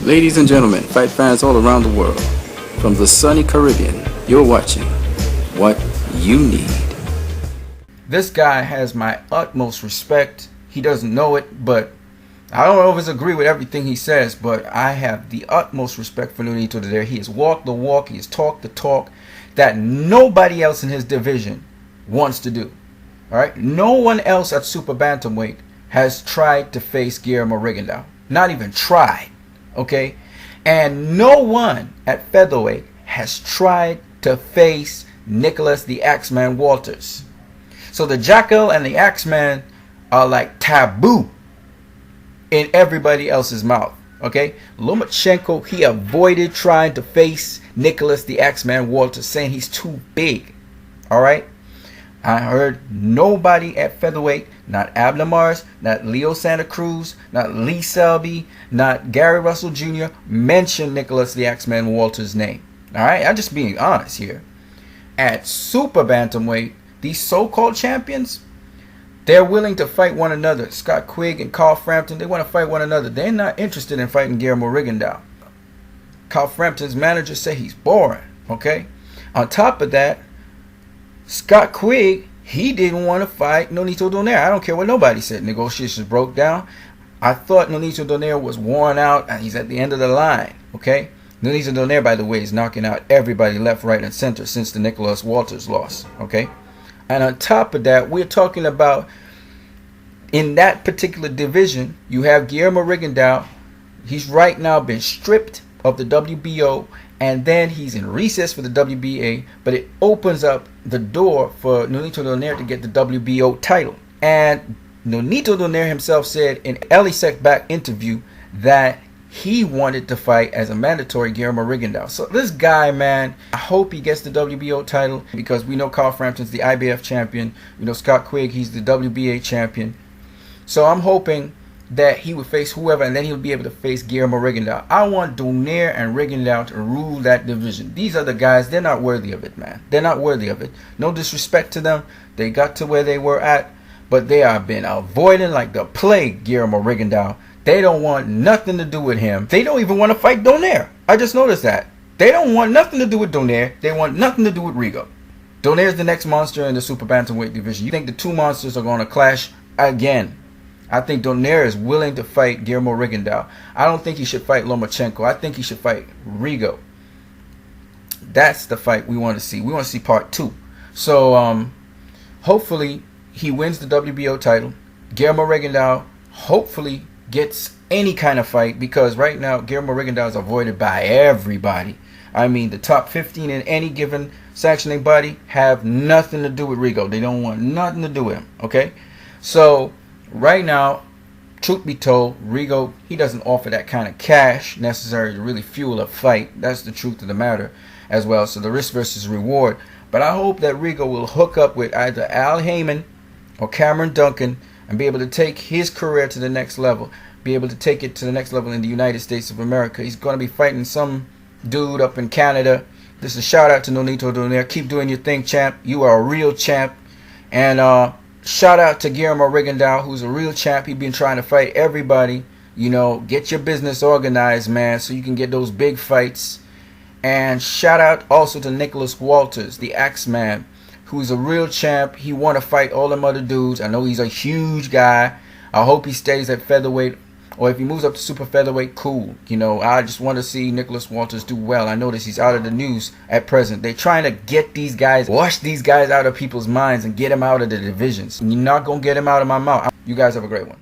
Ladies and gentlemen, fight fans all around the world, from the sunny Caribbean, you're watching What You Need. This guy has my utmost respect. He doesn't know it, but I don't always agree with everything he says, but I have the utmost respect for Nonito Donaire. He has walked the walk, he has talked the talk that nobody else in his division wants to do. All right, no one else at super bantamweight has tried to face Guillermo Rigondeaux. Not even tried. Okay, and no one at featherweight has tried to face Nicholas the Axeman Walters. So the Jackal and the Axeman are like taboo in everybody else's mouth. Okay, Lomachenko, he avoided trying to face Nicholas the Axeman Walters, saying he's too big. All right, I heard nobody at featherweight, not Abner Mars, not Leo Santa Cruz, not Lee Selby, not Gary Russell Jr. mention Nicholas the Axeman Walters' name. All right, I'm just being honest here. At super bantamweight, these so-called champions, they're willing to fight one another. Scott Quigg and Carl Frampton, they want to fight one another. They're not interested in fighting Guillermo Rigondeaux. Carl Frampton's manager say he's boring. Okay, on top of that, Scott Quigg, he didn't want to fight Nonito Donaire. I don't care what nobody said. Negotiations broke down. I thought Nonito Donaire was worn out and he's at the end of the line. Okay? Nonito Donaire, by the way, is knocking out everybody left, right, and center since the Nicholas Walters loss. Okay? And on top of that, we're talking about in that particular division, you have Guillermo Rigondeaux. He's right now been stripped of the WBO, and then he's in recess for the WBA, but it opens up the door for Nonito Donaire to get the WBO title. And Nonito Donaire himself said in Ellie Seckbach interview that he wanted to fight as a mandatory Guillermo Rigondeaux. So this guy, man, I hope he gets the WBO title, because we know Carl Frampton's the IBF champion. We know Scott Quigg, he's the WBA champion. So I'm hoping that he would face whoever, and then he'll be able to face Guillermo Rigondeaux. I want Donaire and Rigondeaux to rule that division. These other guys, they're not worthy of it, man. They're not worthy of it. No disrespect to them. They got to where they were at, but they have been avoiding like the plague Guillermo Rigondeaux. They don't want nothing to do with him. They don't even want to fight Donaire. I just noticed that. They don't want nothing to do with Donaire. They want nothing to do with Rigo. Donaire's the next monster in the super bantamweight division. You think the two monsters are going to clash again? I think Donaire is willing to fight Guillermo Rigondeaux. I don't think he should fight Lomachenko. I think he should fight Rigo. That's the fight we want to see. We want to see part 2. So hopefully he wins the WBO title. Guillermo Rigondeaux hopefully gets any kind of fight, because right now Guillermo Rigondeaux is avoided by everybody. I mean, the top 15 in any given sanctioning body have nothing to do with Rigo. They don't want nothing to do with him. Okay, so right now, truth be told, Rigo, he doesn't offer that kind of cash necessary to really fuel a fight. That's the truth of the matter as well. So the risk versus reward. But I hope that Rigo will hook up with either Al Heyman or Cameron Duncan and be able to take his career to the next level. Be able to take it to the next level in the United States of America. He's going to be fighting some dude up in Canada. This is a shout out to Nonito Donaire. Keep doing your thing, champ. You are a real champ. And shout out to Guillermo Rigondeaux, who's a real champ. He's been trying to fight everybody. You know, get your business organized, man, so you can get those big fights. And shout out also to Nicholas Walters, the Axeman, who's a real champ. He want to fight all them other dudes. I know he's a huge guy. I hope he stays at featherweight, or if he moves up to super featherweight, cool. You know, I just want to see Nicholas Walters do well. I notice he's out of the news at present. They're trying to get these guys, wash these guys out of people's minds and get them out of the divisions. You're not going to get them out of my mouth. You guys have a great one.